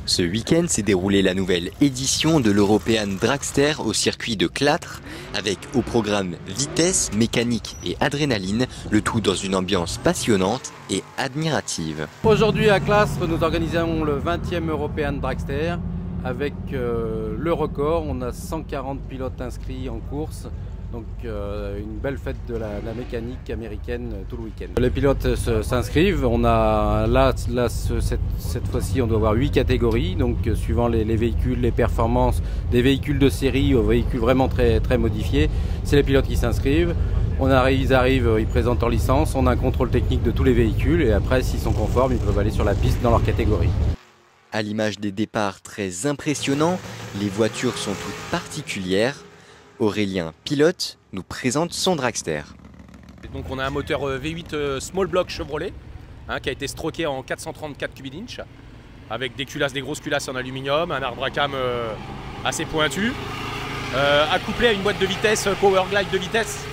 Ce week-end s'est déroulée la nouvelle édition de l'European Dragster au circuit de Clatre, avec au programme vitesse, mécanique et adrénaline, le tout dans une ambiance passionnante et admirative. Aujourd'hui à Clatre, nous organisons le 20e European Dragster avec le record. On a 140 pilotes inscrits en course. Donc une belle fête de la mécanique américaine tout le week-end. Les pilotes s'inscrivent, on a cette fois-ci on doit avoir 8 catégories, donc suivant les véhicules, les performances, des véhicules de série aux véhicules vraiment très modifiés. C'est les pilotes qui s'inscrivent, ils arrivent, ils présentent leur licence, on a un contrôle technique de tous les véhicules et après s'ils sont conformes, ils peuvent aller sur la piste dans leur catégorie. À l'image des départs très impressionnants, les voitures sont toutes particulières. Aurélien, pilote, nous présente son dragster. Donc on a un moteur V8 Small Block Chevrolet qui a été stroqué en 434 cubic inch avec des grosses culasses en aluminium, un arbre à cam assez pointu, accouplé à une boîte de vitesse Power Glide de vitesse.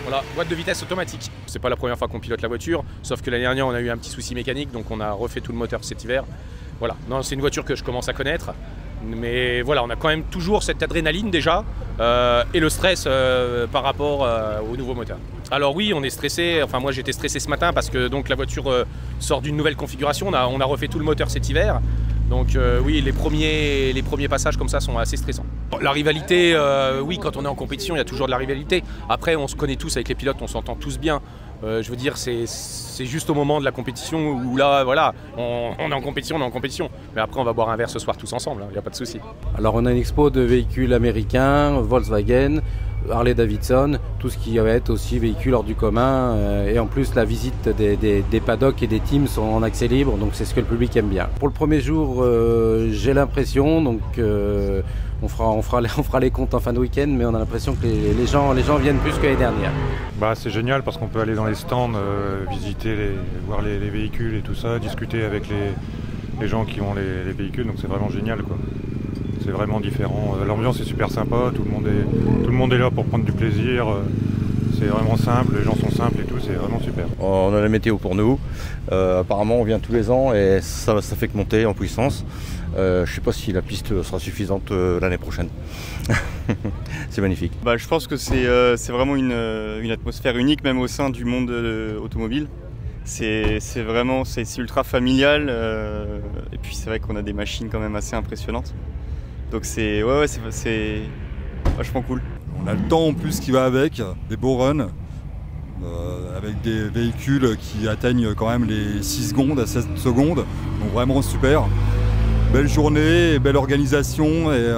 Voilà, boîte de vitesse automatique. C'est pas la première fois qu'on pilote la voiture, sauf que l'année dernière on a eu un petit souci mécanique, donc on a refait tout le moteur cet hiver. Voilà, non, c'est une voiture que je commence à connaître. Mais voilà, on a quand même toujours cette adrénaline déjà et le stress par rapport au nouveau moteur. Alors oui, on est stressé, enfin moi j'étais stressé ce matin parce que donc, la voiture sort d'une nouvelle configuration, on a refait tout le moteur cet hiver. Donc oui, les premiers passages comme ça sont assez stressants. La rivalité, oui, quand on est en compétition, il y a toujours de la rivalité. Après, on se connaît tous avec les pilotes, on s'entend tous bien. Je veux dire, c'est juste au moment de la compétition où là, voilà, on est en compétition, Mais après, on va boire un verre ce soir tous ensemble, il n'y a pas de souci. Alors, on a une expo de véhicules américains, Volkswagen, Harley-Davidson, tout ce qui va être aussi véhicule hors du commun. Et en plus, la visite des paddocks et des teams sont en accès libre, donc c'est ce que le public aime bien. Pour le premier jour, j'ai l'impression, donc on fera les comptes en fin de week-end, mais on a l'impression que les gens viennent plus que l'année dernière. C'est génial parce qu'on peut aller dans les stands, visiter, voir les véhicules et tout ça, discuter avec les gens qui ont les véhicules, donc c'est vraiment génial, quoi. C'est vraiment différent. L'ambiance est super sympa, tout le monde est là pour prendre du plaisir. C'est vraiment simple, les gens sont simples et tout, c'est vraiment super. On a la météo pour nous. Apparemment, on vient tous les ans et ça fait que monter en puissance. Je ne sais pas si la piste sera suffisante l'année prochaine. C'est magnifique. Je pense que c'est vraiment une atmosphère unique, même au sein du monde automobile. C'est ultra familial. Et puis c'est vrai qu'on a des machines quand même assez impressionnantes. Donc c'est vachement cool. On a le temps en plus qui va avec, des beaux runs, avec des véhicules qui atteignent quand même les 6 secondes à 7 secondes. Donc vraiment super. Belle journée, belle organisation et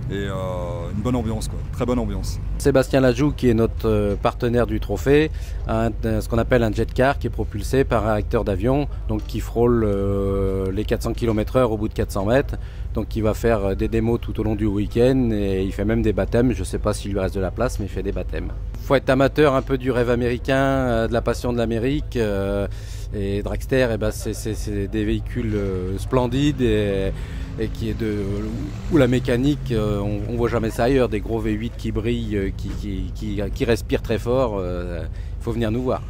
une bonne ambiance, quoi. Très bonne ambiance. Sébastien Lajoux, qui est notre partenaire du trophée, a ce qu'on appelle un jet car qui est propulsé par un réacteur d'avion, donc qui frôle les 400 km/h au bout de 400 mètres. Donc il va faire des démos tout au long du week-end et il fait même des baptêmes. Je ne sais pas s'il lui reste de la place, mais il fait des baptêmes. Il faut être amateur un peu du rêve américain, de la passion de l'Amérique. Et Dragster, c'est des véhicules splendides et où la mécanique, on voit jamais ça ailleurs, des gros V8 qui brillent, qui respirent très fort. Il faut venir nous voir.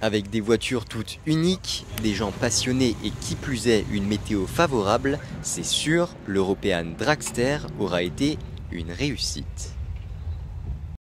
Avec des voitures toutes uniques, des gens passionnés et qui plus est une météo favorable, c'est sûr, l'European Dragster aura été une réussite.